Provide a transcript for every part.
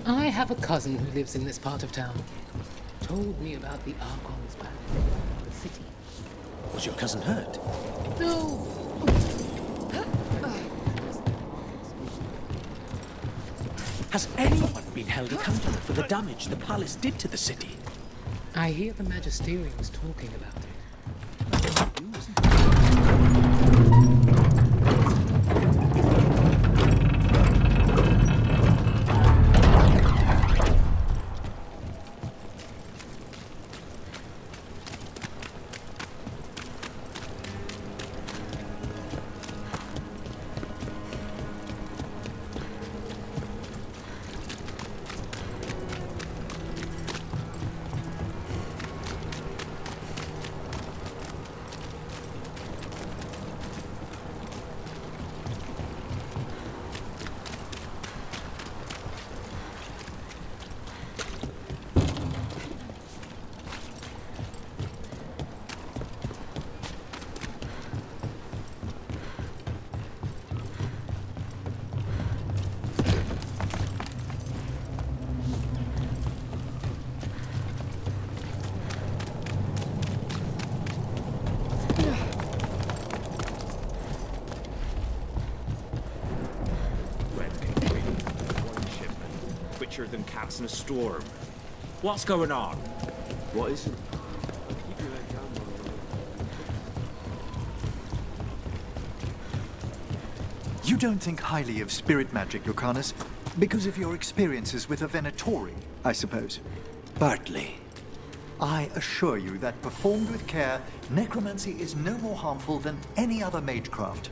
I have a cousin who lives in this part of town. Told me about the Archon's panic, the city. Was your cousin hurt? No. Has anyone been held accountable for the damage the palace did to the city? I hear the Magisterium's talking about it. Than cats in a storm. What's going on? What is it? You don't think highly of spirit magic, Lucanus, because of your experiences with a Venatori, I suppose. Partly. I assure you that performed with care, necromancy is no more harmful than any other magecraft.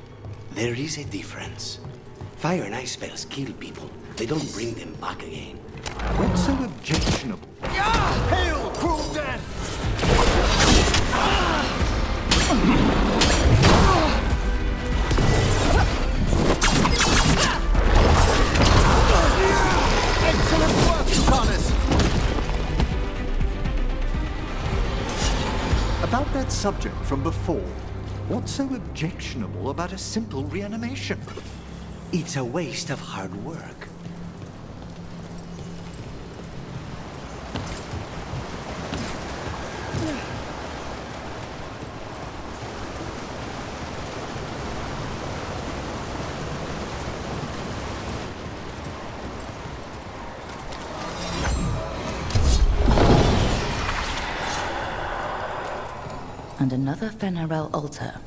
There is a difference. Fire and ice spells kill people. They don't bring them back again. What's so objectionable? Hail, cruel death! Excellent work, Lucanus! About that subject from before, what's so objectionable about a simple reanimation? It's a waste of hard work. And another Fenarel altar.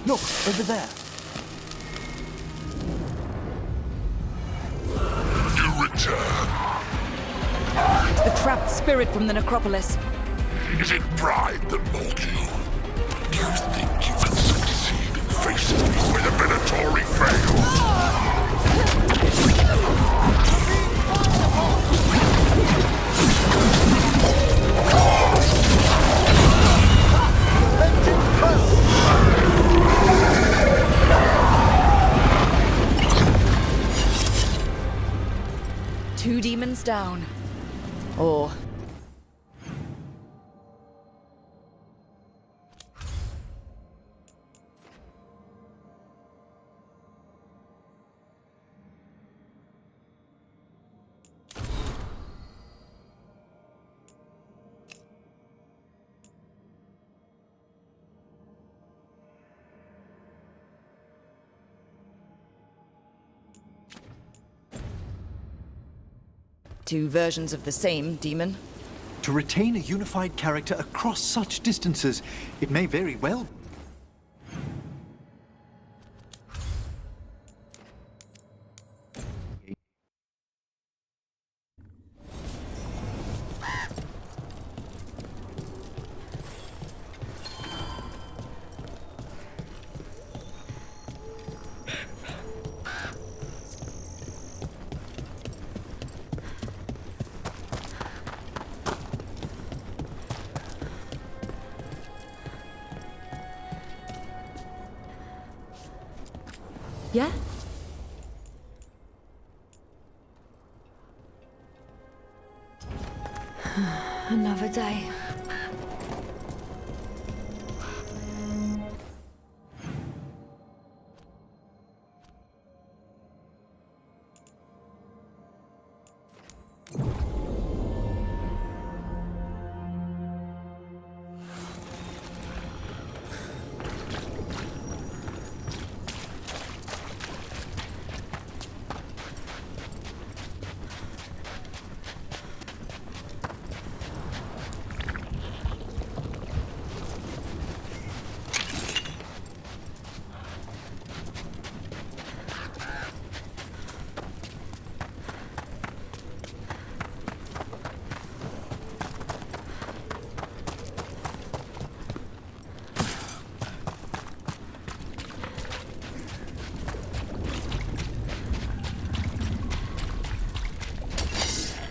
Look, over there. You return. It's the trapped spirit from the necropolis. Is it pride that mold you? Do you think you can succeed in facing me where the Minotauri failed? 2 demons down. Or... two versions of the same demon. To retain a unified character across such distances, it may very well. Yeah? Another day.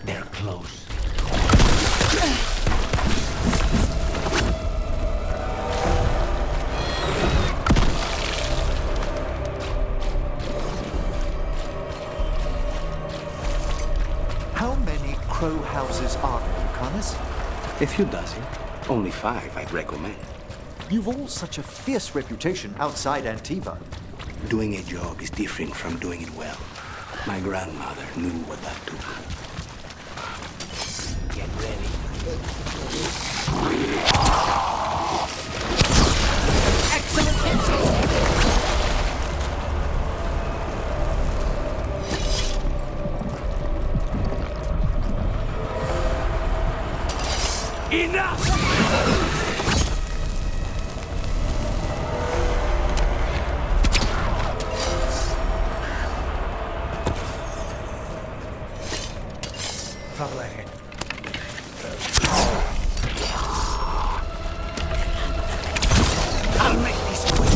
They're close. How many crow houses are there, Lucanus? A few dozen. Only 5, I'd recommend. You've all such a fierce reputation outside Antiva. Doing a job is different from doing it well. My grandmother knew what that took. Get ready. Excellent hit! Trouble ahead. I'll make this quick.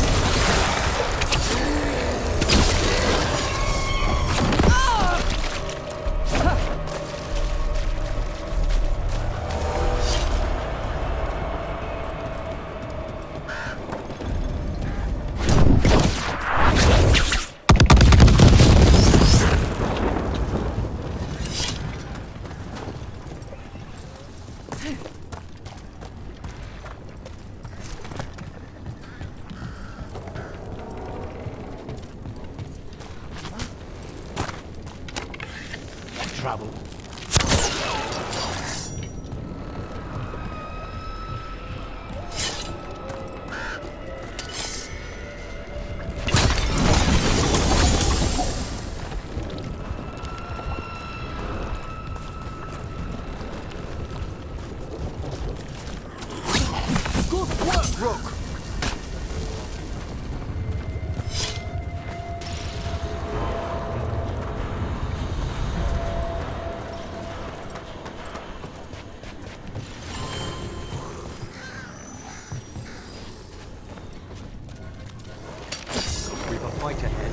Trouble. Good work, Rook! We've a fight ahead.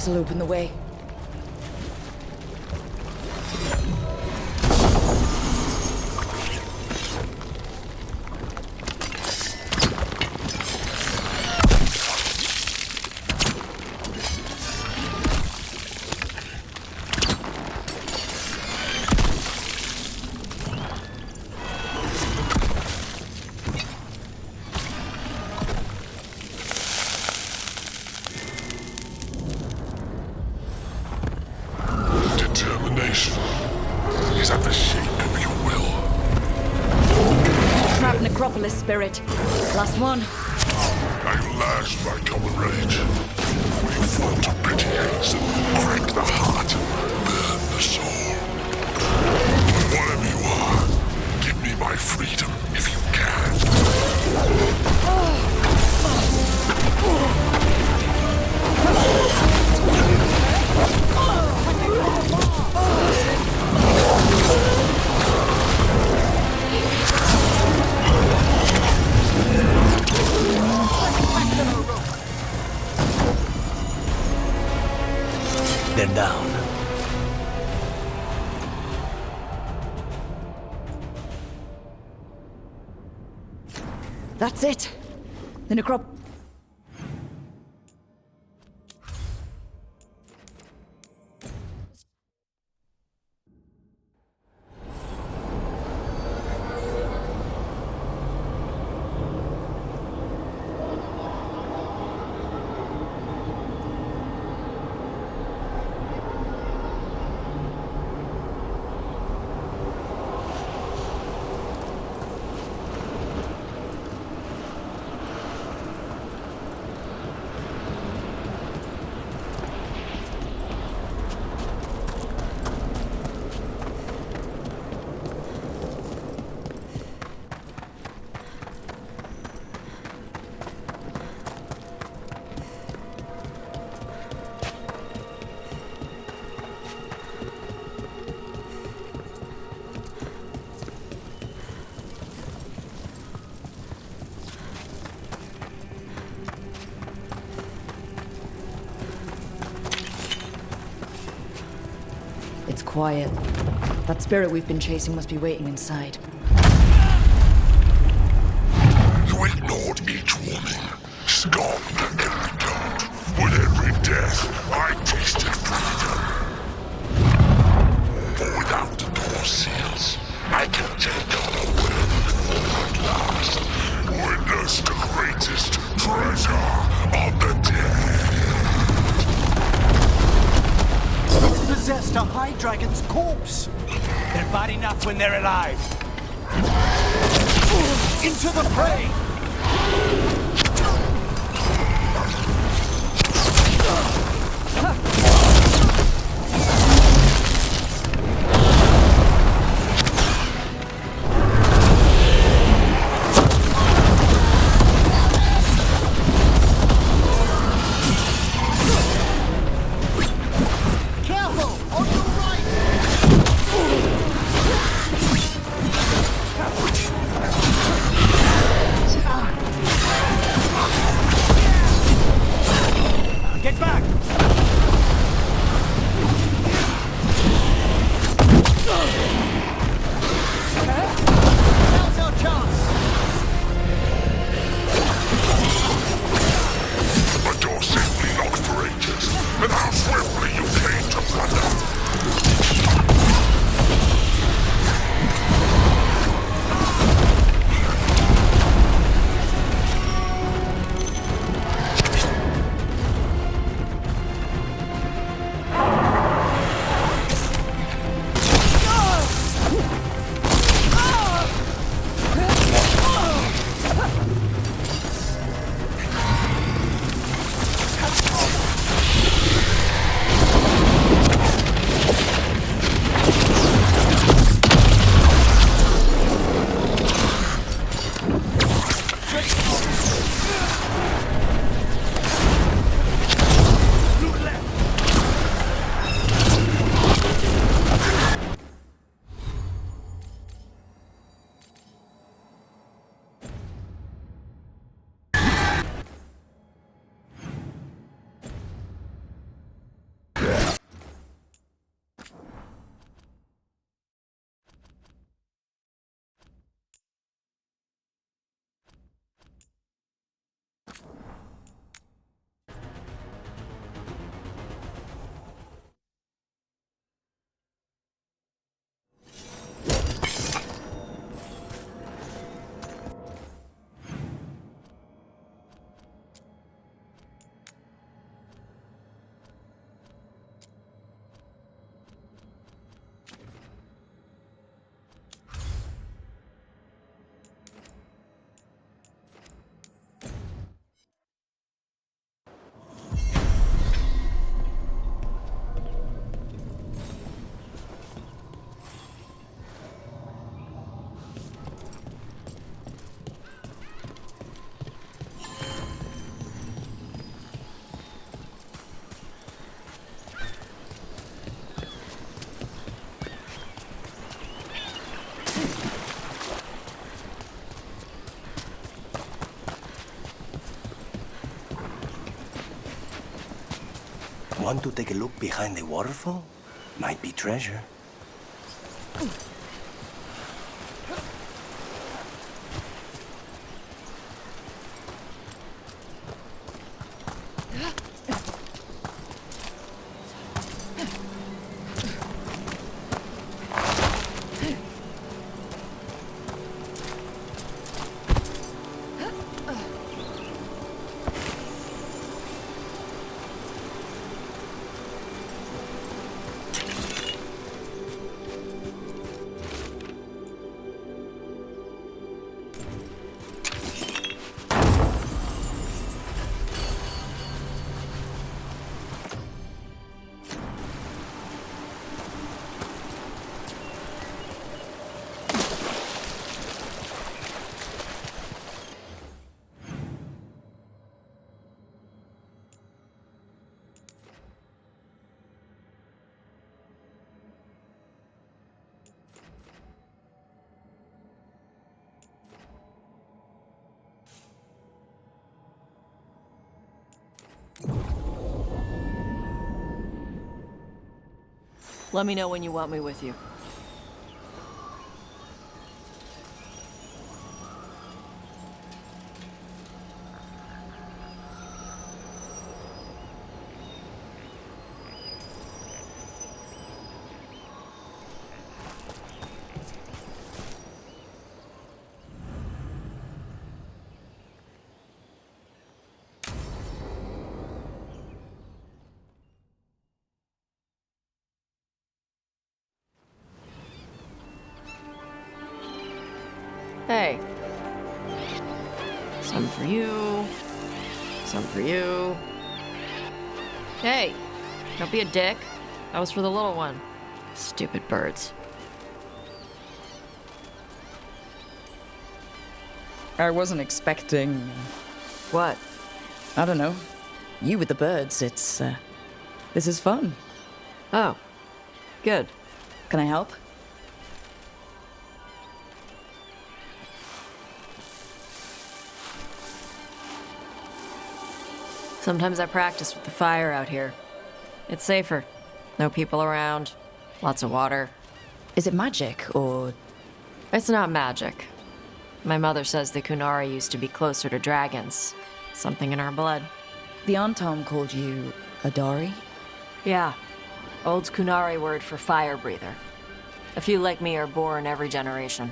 This'll open the way. Determination is at the shape of your will. Trapped necropolis spirit. Last one. At last, my comrade. We fought a pretty haze and cracked the heart, burn the soul. Whatever you are, give me my freedom if you can. They're down. That's it. The necrop... It's quiet. That spirit we've been chasing must be waiting inside. You ignored each warning, scoffed at every doubt. With every death, I tasted freedom. For without the door seals, I can take on a worthy form at last. Witness the greatest treasure of the dead. Possessed a high dragon's corpse! They're bad enough when they're alive. Into the fray! Want to take a look behind the waterfall? Might be treasure. Let me know when you want me with you. Hey. Some for you. Some for you. Hey, don't be a dick. That was for the little one. Stupid birds. I wasn't expecting... What? I don't know. You with the birds, it's, this is fun. Oh, good. Can I help? Sometimes I practice with the fire out here. It's safer. No people around. Lots of water. Is it magic, or... It's not magic. My mother says the Kunari used to be closer to dragons. Something in our blood. The Antom called you a Dari? Yeah. Old Kunari word for fire breather. A few like me are born every generation.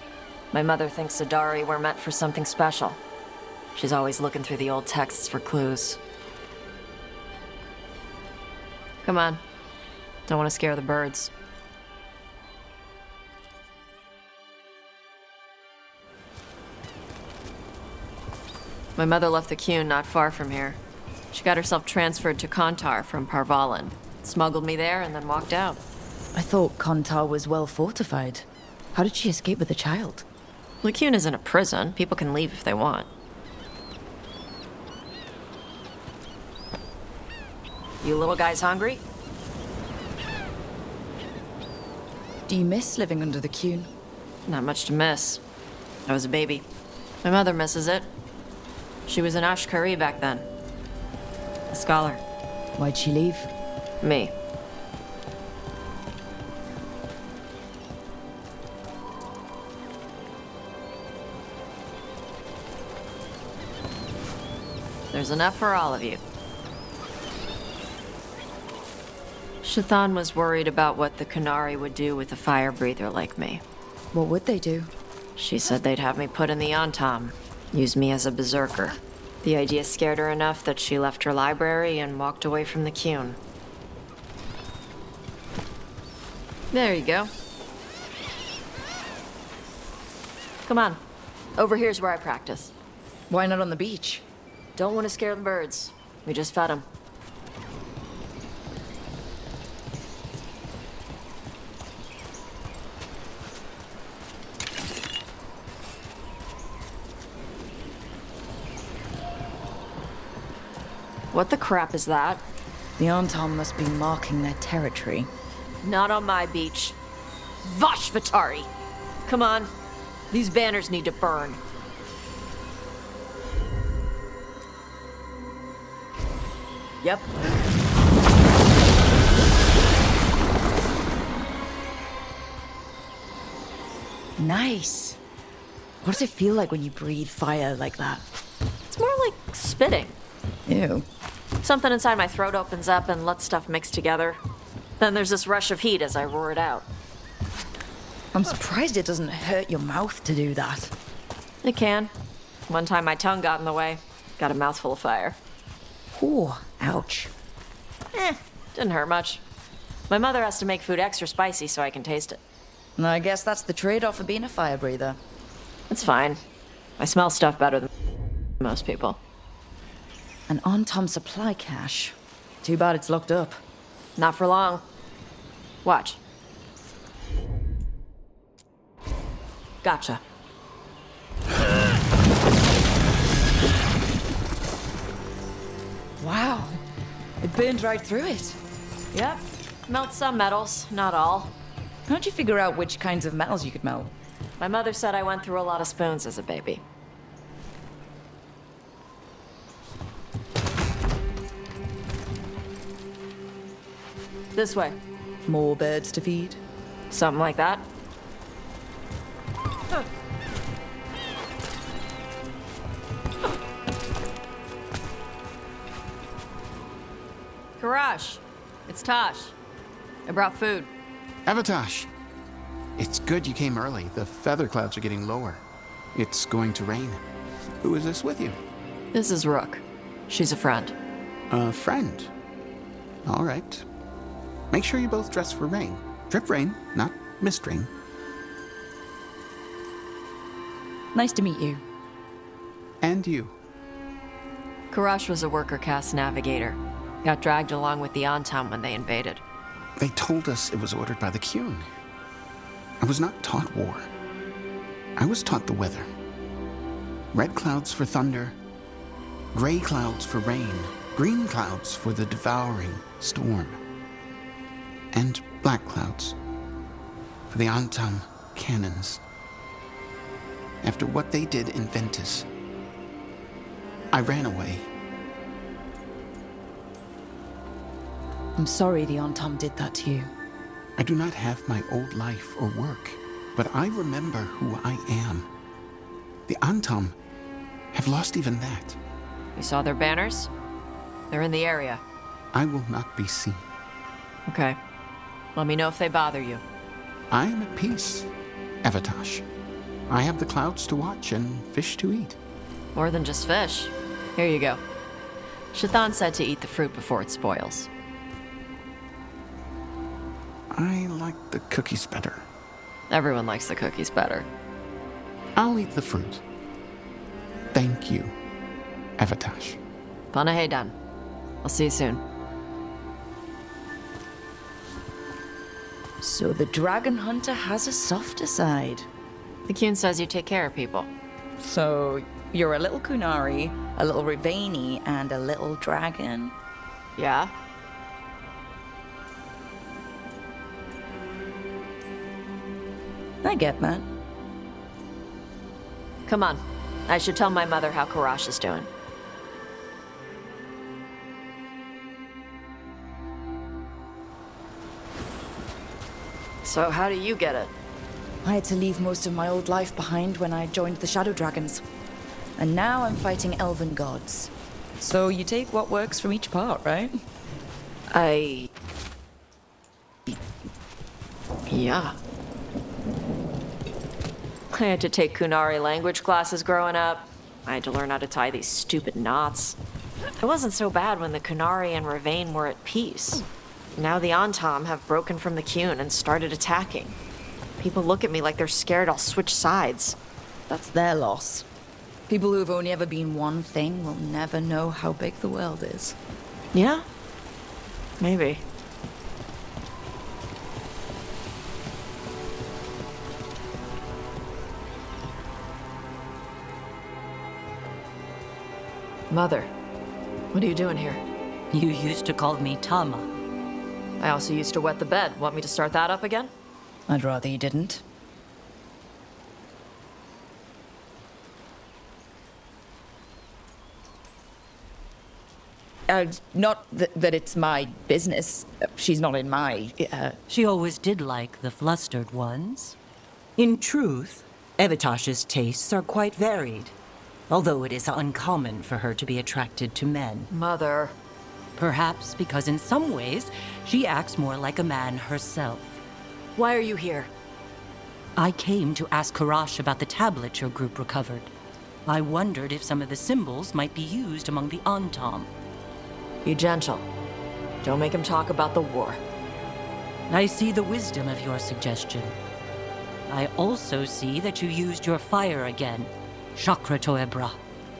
My mother thinks the Dari were meant for something special. She's always looking through the old texts for clues. Come on. Don't want to scare the birds. My mother left the Qun not far from here. She got herself transferred to Kontar from Parvalan. Smuggled me there and then walked out. I thought Kontar was well fortified. How did she escape with a child? The Qun isn't a prison. People can leave if they want. You little guys hungry? Do you miss living under the Qun? Not much to miss. I was a baby. My mother misses it. She was an Ashkari back then. A scholar. Why'd she leave? Me. There's enough for all of you. Shathan was worried about what the Kunari would do with a fire breather like me. What would they do? She said they'd have me put in the Antom, use me as a berserker. The idea scared her enough that she left her library and walked away from the Qun. There you go. Come on. Over here's where I practice. Why not on the beach? Don't want to scare the birds. We just fed them. What the crap is that? The Antom must be marking their territory. Not on my beach. Vashvatari! Come on. These banners need to burn. Yep. Nice. What does it feel like when you breathe fire like that? It's more like spitting. Ew. Something inside my throat opens up and lets stuff mix together. Then there's this rush of heat as I roar it out. I'm surprised it doesn't hurt your mouth to do that. It can. One time my tongue got in the way. Got a mouthful of fire. Ooh, ouch. Didn't hurt much. My mother has to make food extra spicy so I can taste it. And I guess that's the trade-off of being a fire breather. It's fine. I smell stuff better than most people. An on-Tom supply cache. Too bad it's locked up. Not for long. Watch. Gotcha. Wow. It burned right through it. Yep. Melt some metals, not all. How'd you figure out which kinds of metals you could melt? My mother said I went through a lot of spoons as a baby. This way. More birds to feed? Something like that. Karash, it's Taash. I brought food. Avatash, it's good you came early. The feather clouds are getting lower. It's going to rain. Who is this with you? This is Rook. She's a friend. A friend. All right. Make sure you both dress for rain. Drip rain, not mist rain. Nice to meet you. And you. Karash was a worker caste navigator. Got dragged along with the Antam when they invaded. They told us it was ordered by the Qun. I was not taught war. I was taught the weather. Red clouds for thunder, gray clouds for rain, green clouds for the devouring storm, and black clouds for the Antam cannons. After what they did in Ventus, I ran away. I'm sorry the on-Tom did that to you. I do not have my old life or work, but I remember who I am. The Antam have lost even that. You saw their banners? They're in the area. I will not be seen. Okay. Let me know if they bother you. I am at peace, Avatash. I have the clouds to watch and fish to eat. More than just fish. Here you go. Shathan said to eat the fruit before it spoils. I like the cookies better. Everyone likes the cookies better. I'll eat the fruit. Thank you, Avatash. Panahedan. I'll see you soon. So the dragon hunter has a softer side. The Qun says you take care of people. So you're a little Kunari, a little Rivani, and a little dragon? Yeah? I get that. Come on. I should tell my mother how Karash is doing. So how do you get it? I had to leave most of my old life behind when I joined the Shadow Dragons. And now I'm fighting elven gods. So you take what works from each part, right? Yeah. I had to take Kunari language classes growing up. I had to learn how to tie these stupid knots. It wasn't so bad when the Kunari and Ravain were at peace. Now the Antam have broken from the Qun and started attacking. People look at me like they're scared I'll switch sides. That's their loss. People who have only ever been one thing will never know how big the world is. Yeah? Maybe. Mother, what are you doing here? You used to call me Tama. I also used to wet the bed. Want me to start that up again? I'd rather you didn't. Not that it's my business. She's not in my, She always did like the flustered ones. In truth, Evitash's tastes are quite varied, although it is uncommon for her to be attracted to men. Mother. Perhaps because in some ways, she acts more like a man herself. Why are you here? I came to ask Karash about the tablet your group recovered. I wondered if some of the symbols might be used among the Antam. Be gentle. Don't make him talk about the war. I see the wisdom of your suggestion. I also see that you used your fire again, Chakra Toebra.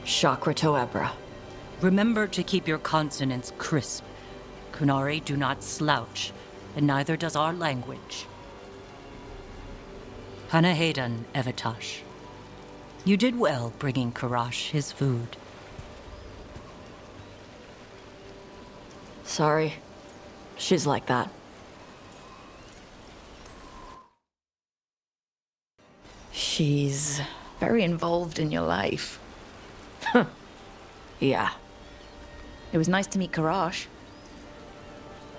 Chakra Toebra. Remember to keep your consonants crisp. Kunari do not slouch, and neither does our language. Panahedan, Evitash. You did well bringing Karash his food. Sorry. She's like that. She's very involved in your life. Yeah. It was nice to meet Karash.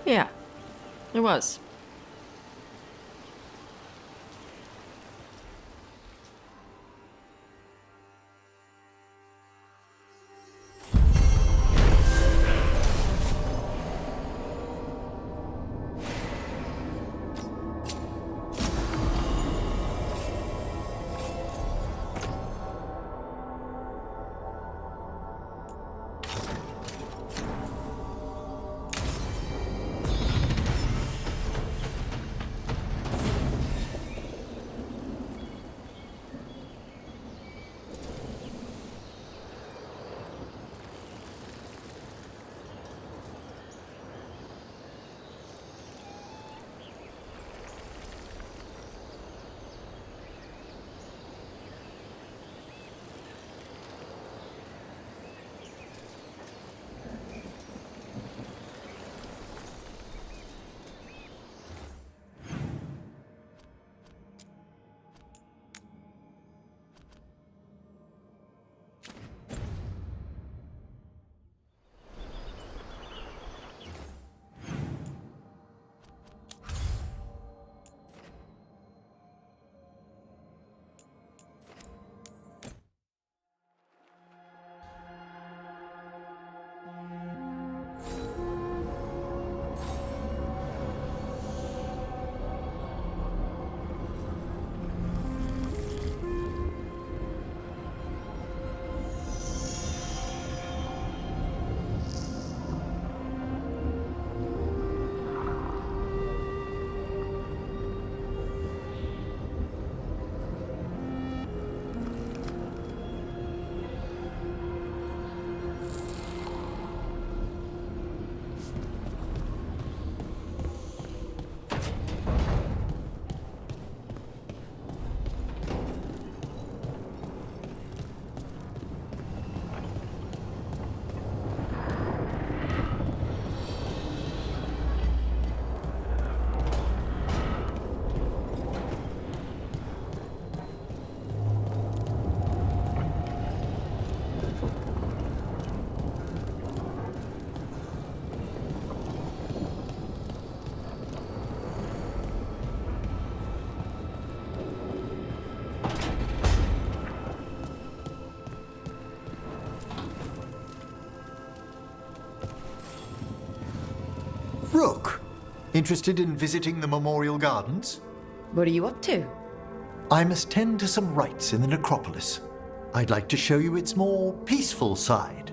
Yeah. It was. Rook, interested in visiting the Memorial Gardens? What are you up to? I must tend to some rites in the necropolis. I'd like to show you its more peaceful side.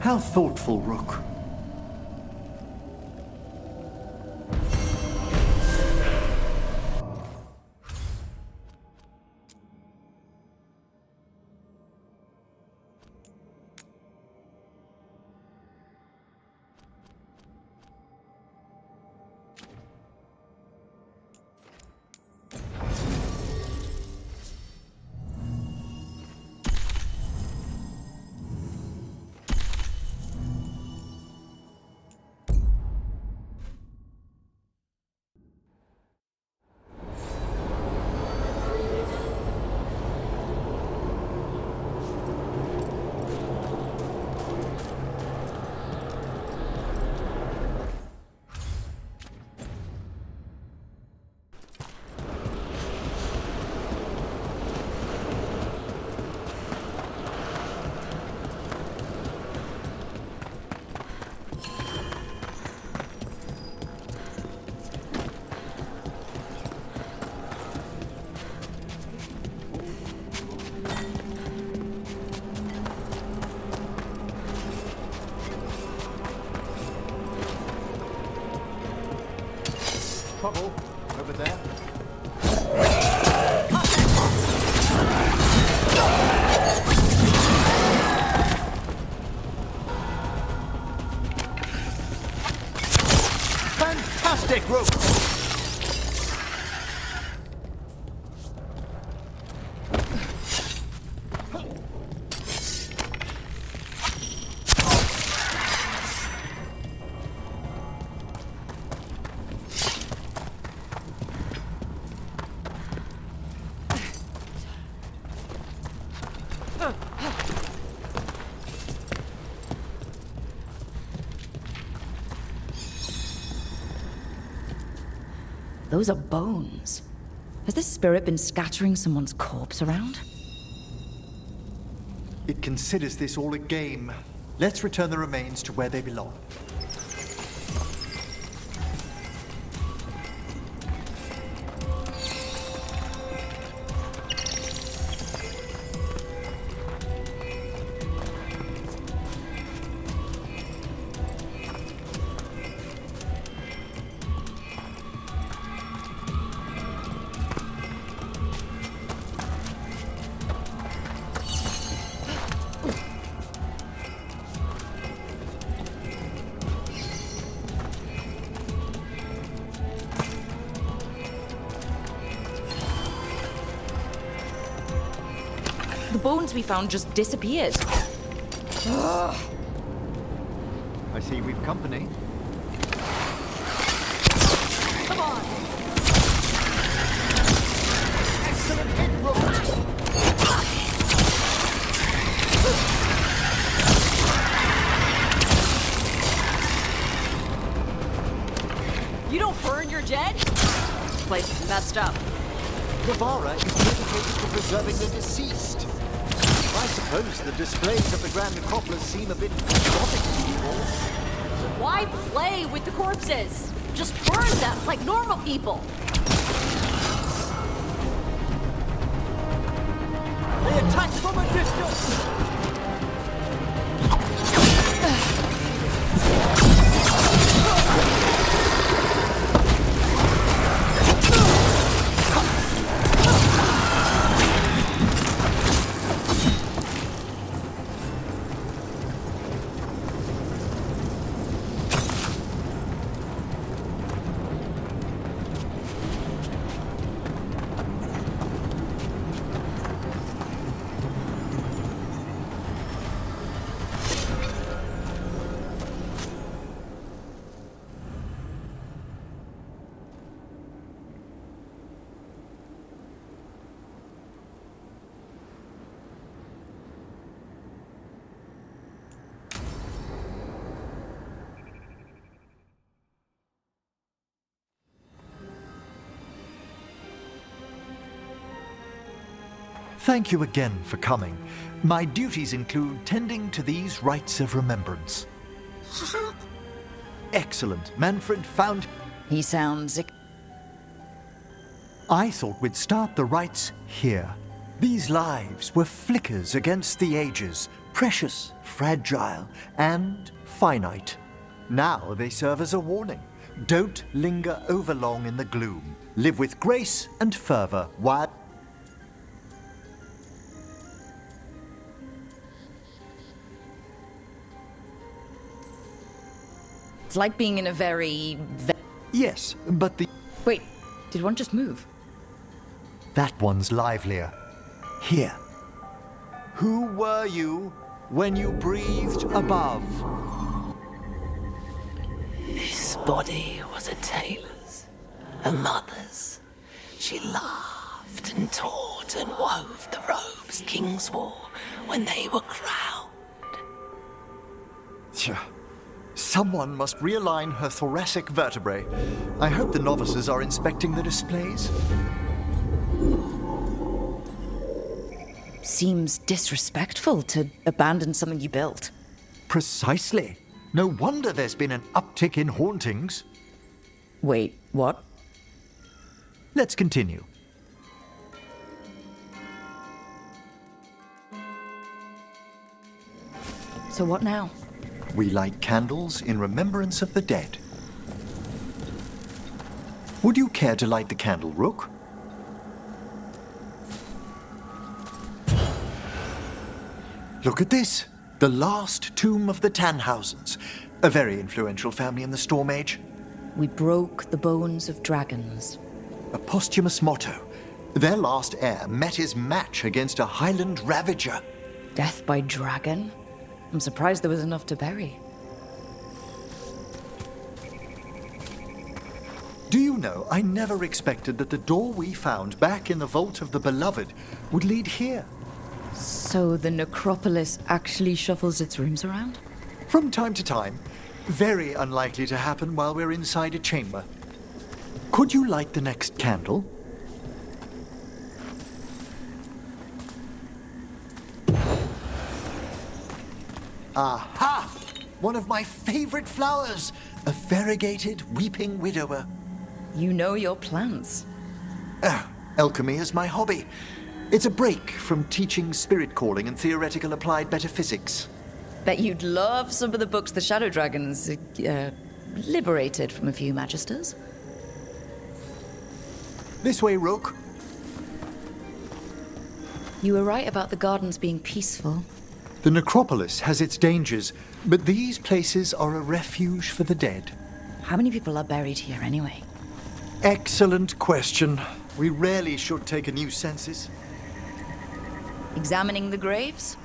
How thoughtful, Rook. Trouble over there. Fantastic, Rook! Those are bones. Has this spirit been scattering someone's corpse around? It considers this all a game. Let's return the remains to where they belong. The bones we found just disappeared. I see we've company. Come on! Excellent hit, Rook! You don't burn your dead? This place is messed up. Guevara is dedicated to preserving the deceased. I suppose the displays of the Grand Necropolis seem a bit exotic to you all. Why play with the corpses? Just burn them like normal people. They attack from a distance! Thank you again for coming. My duties include tending to these rites of remembrance. Excellent. Manfred found... He sounds... I thought we'd start the rites here. These lives were flickers against the ages, Precious, fragile, and finite. Now they serve as a warning. Don't linger overlong in the gloom. Live with grace and fervor. Why? It's like being in a very... Yes, but the... Wait, did one just move? That one's livelier. Here. Who were you when you breathed above? This body was a tailor's, a mother's. She laughed and taught and wove the robes kings wore when they were crowned. Someone must realign her thoracic vertebrae. I hope the novices are inspecting the displays. Seems disrespectful to abandon something you built. Precisely. No wonder there's been an uptick in hauntings. Wait, what? Let's continue. So what now? We light candles in remembrance of the dead. Would you care to light the candle, Rook? Look at this. The last tomb of the Tannhausens. A very influential family in the Storm Age. We broke the bones of dragons. A posthumous motto. Their last heir met his match against a Highland Ravager. Death by dragon? I'm surprised there was enough to bury. Do you know, I never expected that the door we found back in the Vault of the Beloved would lead here. So the necropolis actually shuffles its rooms around? From time to time. Very unlikely to happen while we're inside a chamber. Could you light the next candle? Aha! One of my favorite flowers! A variegated weeping widower. You know your plants. Alchemy is my hobby. It's a break from teaching spirit calling and theoretical applied metaphysics. Bet you'd love some of the books the Shadow Dragons liberated from a few magisters. This way, Rook. You were right about the gardens being peaceful. The necropolis has its dangers, but these places are a refuge for the dead. How many people are buried here anyway? Excellent question. We rarely should take a new census. Examining the graves?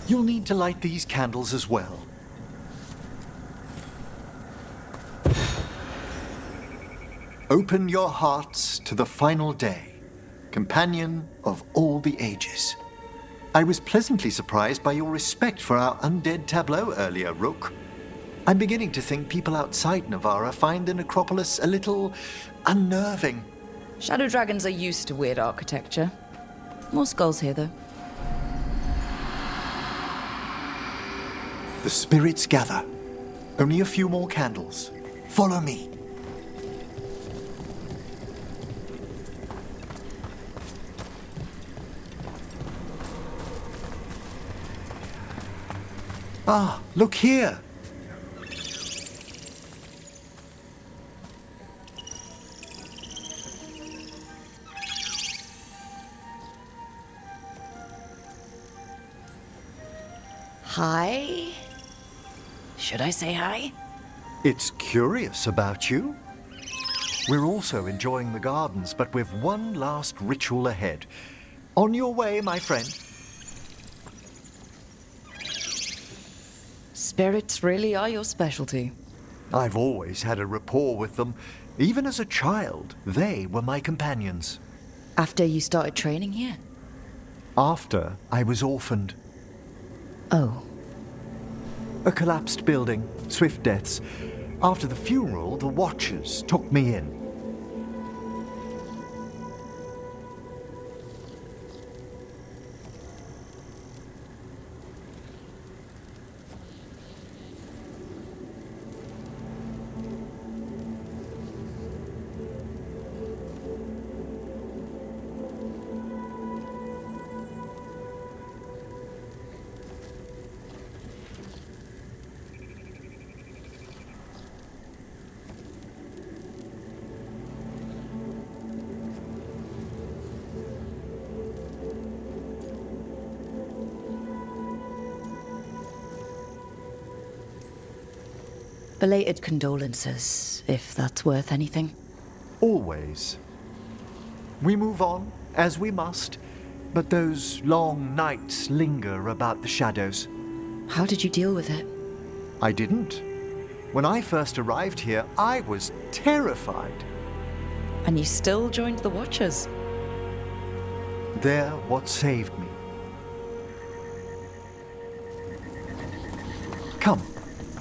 You'll need to light these candles as well. Open your hearts to the final day, companion of all the ages. I was pleasantly surprised by your respect for our undead tableau earlier, Rook. I'm beginning to think people outside Navarra find the necropolis a little unnerving. Shadow dragons are used to weird architecture. More skulls here, though. The spirits gather. Only a few more candles. Follow me. Ah, look here. Hi? Should I say hi? It's curious about you. We're also enjoying the gardens, but with one last ritual ahead. On your way, my friend. Spirits really are your specialty. I've always had a rapport with them. Even as a child, they were my companions. After you started training here? After I was orphaned. Oh. A collapsed building, swift deaths. After the funeral, the Watchers took me in. Belated condolences, if that's worth anything. Always. We move on, as we must, but those long nights linger about the shadows. How did you deal with it? I didn't. When I first arrived here, I was terrified. And you still joined the Watchers? They're what saved me. Come,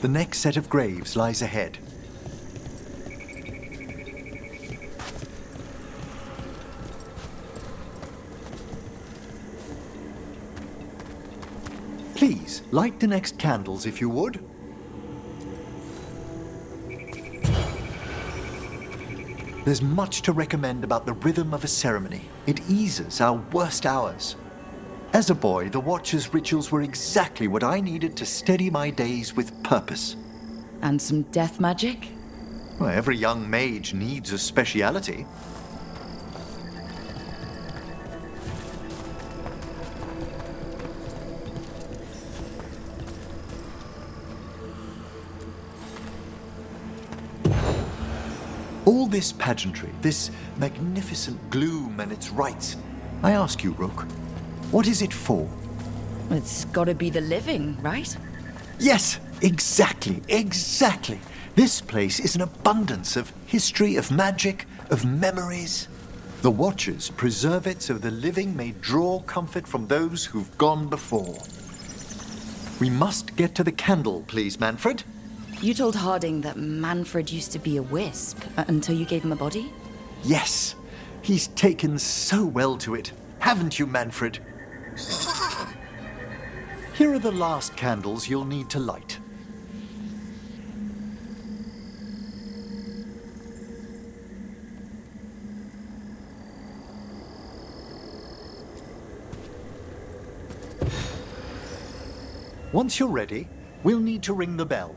the next set of graves lies ahead. Please, light the next candles if you would. There's much to recommend about the rhythm of a ceremony. It eases our worst hours. As a boy, the Watcher's rituals were exactly what I needed to steady my days with purpose. And some death magic? Well, every young mage needs a speciality. All this pageantry, this magnificent gloom and its rites, I ask you, Rook, what is it for? It's gotta be the living, right? Yes, exactly. This place is an abundance of history, of magic, of memories. The Watchers preserve it so the living may draw comfort from those who've gone before. We must get to the candle, please, Manfred. You told Harding that Manfred used to be a wisp until you gave him a body? Yes, he's taken so well to it. Haven't you, Manfred? Here are the last candles you'll need to light. Once you're ready, we'll need to ring the bell.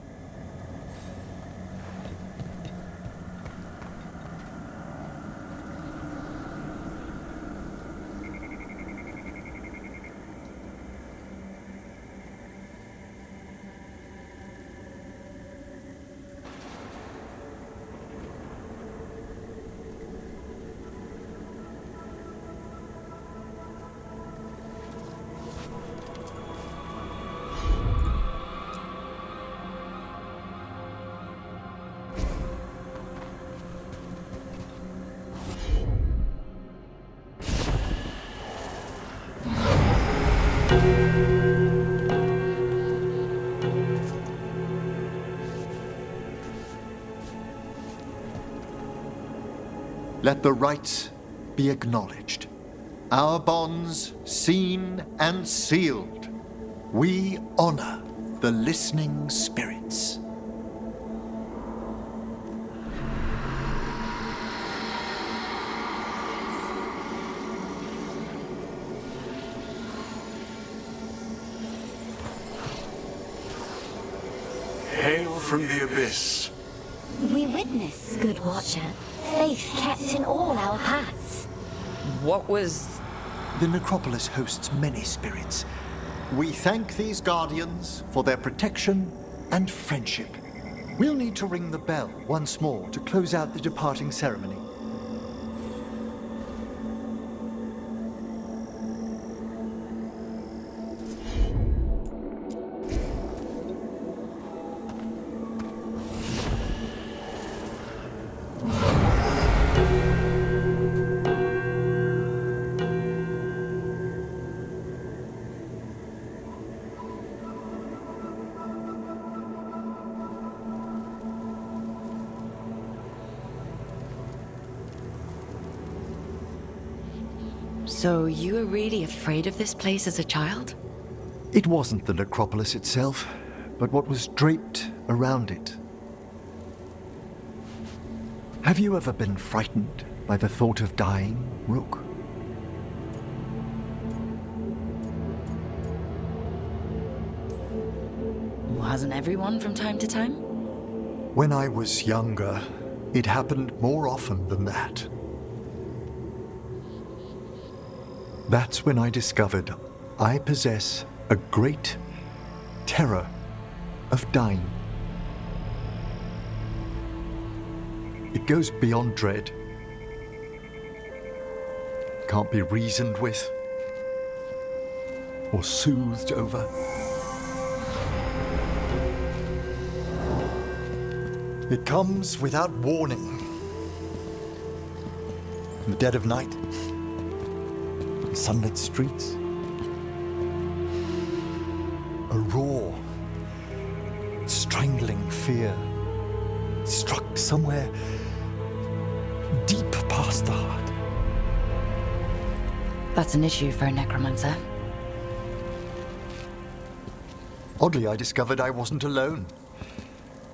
Let the rites be acknowledged. Our bonds seen and sealed. We honor the listening spirits. Hail from the abyss. We witness, good Watcher, faith kept in all our paths. What was... The necropolis hosts many spirits. We thank these guardians for their protection and friendship. We'll need to ring the bell once more to close out the departing ceremony. So you were really afraid of this place as a child? It wasn't the necropolis itself, but what was draped around it. Have you ever been frightened by the thought of dying, Rook? Hasn't everyone from time to time? When I was younger, it happened more often than that. That's when I discovered I possess a great terror of dying. It goes beyond dread. Can't be reasoned with or soothed over. It comes without warning. In the dead of night, in sunlit streets, a raw, strangling fear struck somewhere deep past the heart. That's an issue for a necromancer. Oddly, I discovered I wasn't alone.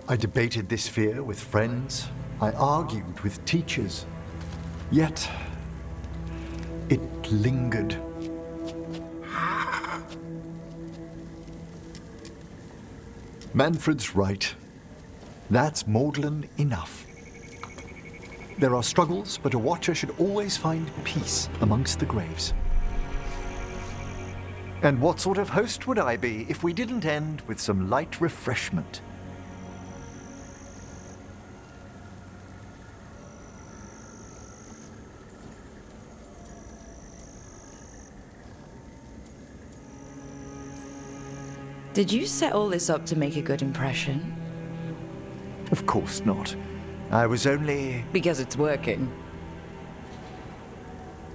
I debated this fear with friends. I argued with teachers. Yet, it lingered. Manfred's right. That's maudlin enough. There are struggles, but a watcher should always find peace amongst the graves. And what sort of host would I be if we didn't end with some light refreshment? Did you set all this up to make a good impression? Of course not. I was only... Because it's working.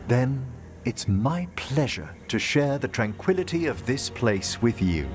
Then it's my pleasure to share the tranquility of this place with you.